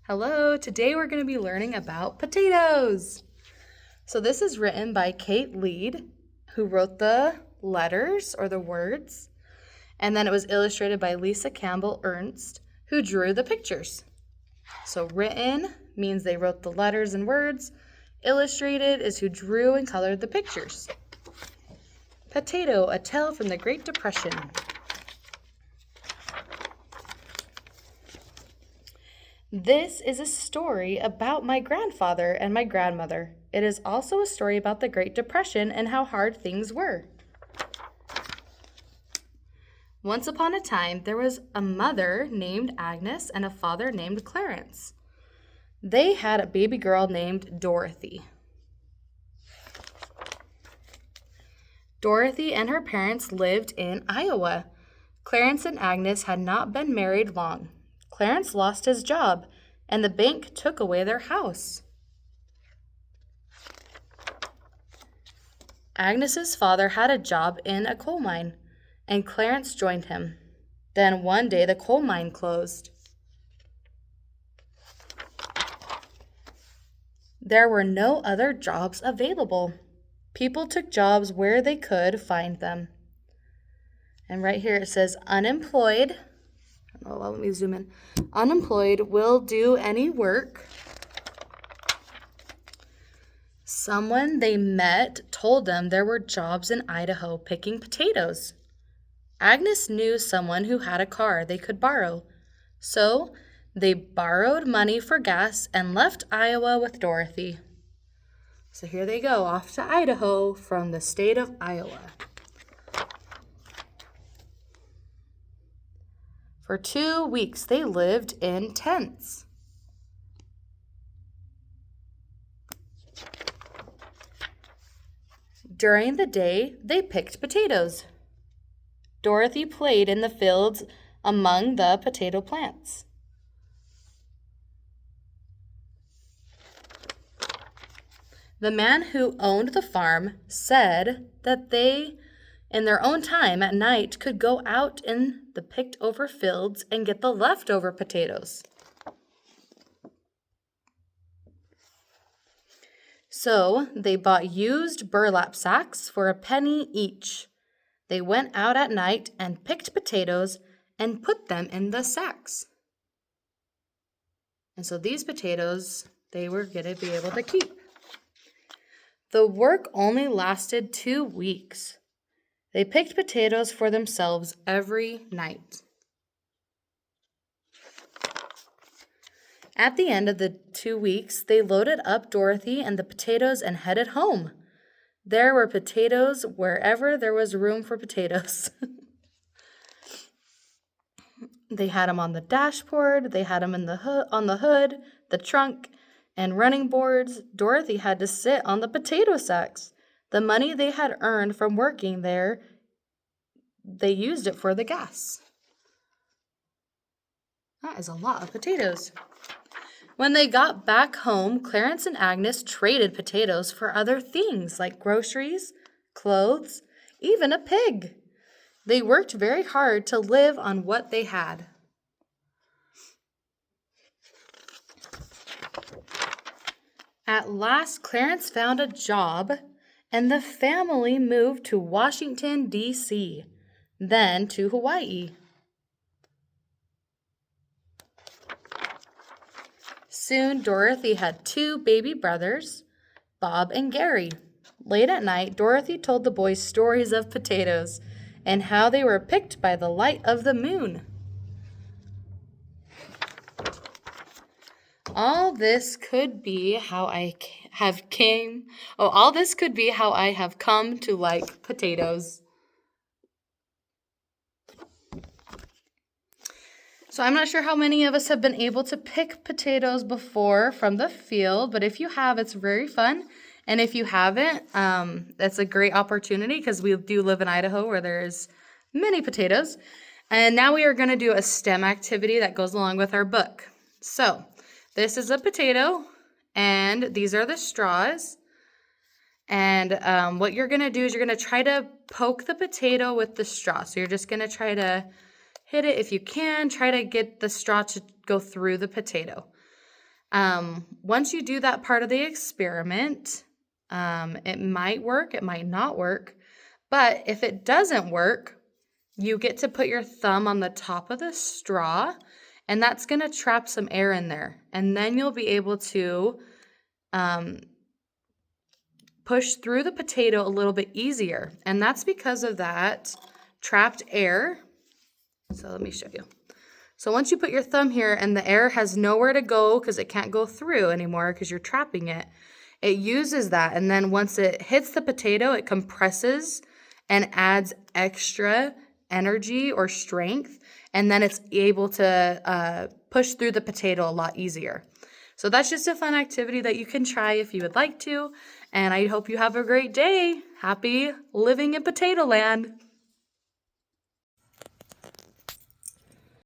Hello, today we're going to be learning about potatoes. So this is written by Kate Lead, who wrote the letters or the words, and then it was illustrated by Lisa Campbell Ernst, who drew the pictures. So written means they wrote the letters and words. Illustrated is who drew and colored the pictures. Potato, a tale from the Great Depression. This is a story about my grandfather and my grandmother. It is also a story about the Great Depression and how hard things were. Once upon a time, there was a mother named Agnes and a father named Clarence. They had a baby girl named Dorothy. Dorothy and her parents lived in Iowa. Clarence and Agnes had not been married long. Clarence lost his job, and the bank took away their house. Agnes's father had a job in a coal mine, and Clarence joined him. Then one day the coal mine closed. There were no other jobs available. People took jobs where they could find them. And right here it says unemployed. Oh, well, let me zoom in. Unemployed will do any work. Someone they met told them there were jobs in Idaho picking potatoes. Agnes knew someone who had a car they could borrow. So they borrowed money for gas and left Iowa with Dorothy. So here they go, off to Idaho from the state of Iowa. For 2 weeks, they lived in tents. During the day, they picked potatoes. Dorothy played in the fields among the potato plants. The man who owned the farm said that they, in their own time at night, could go out in the picked over fields and get the leftover potatoes. So they bought used burlap sacks for a penny each. They went out at night and picked potatoes and put them in the sacks. And so these potatoes, they were going to be able to keep. The work only lasted 2 weeks. They picked potatoes for themselves every night. At the end of the 2 weeks, they loaded up Dorothy and the potatoes and headed home. There were potatoes wherever there was room for potatoes. They had them on the dashboard, they had them on the hood, the trunk, and running boards. Dorothy had to sit on the potato sacks. The money they had earned from working there, they used it for the gas. That is a lot of potatoes. When they got back home, Clarence and Agnes traded potatoes for other things like groceries, clothes, even a pig. They worked very hard to live on what they had. At last, Clarence found a job, and the family moved to Washington, D.C., then to Hawaii. Soon, Dorothy had 2 baby brothers, Bob and Gary. Late at night, Dorothy told the boys stories of potatoes and how they were picked by the light of the moon. All this could be how I have come to like potatoes. So I'm not sure how many of us have been able to pick potatoes before from the field, but if you have, it's very fun. And if you haven't, that's a great opportunity because we do live in Idaho where there's many potatoes. And now we are going to do a STEM activity that goes along with our book. So this is a potato, and these are the straws. And what you're going to do is you're going to try to poke the potato with the straw. So you're just going to try to hit it if you can. Try to get the straw to go through the potato. Once you do that part of the experiment, it might work, it might not work, but if it doesn't work, you get to put your thumb on the top of the straw, and that's going to trap some air in there. And then you'll be able to push through the potato a little bit easier. And that's because of that trapped air. So let me show you. So once you put your thumb here and the air has nowhere to go because it can't go through anymore because you're trapping it, it uses that. And then once it hits the potato, it compresses and adds extra energy or strength. And then it's able to push through the potato a lot easier. So that's just a fun activity that you can try if you would like to. And I hope you have a great day. Happy living in Potato Land.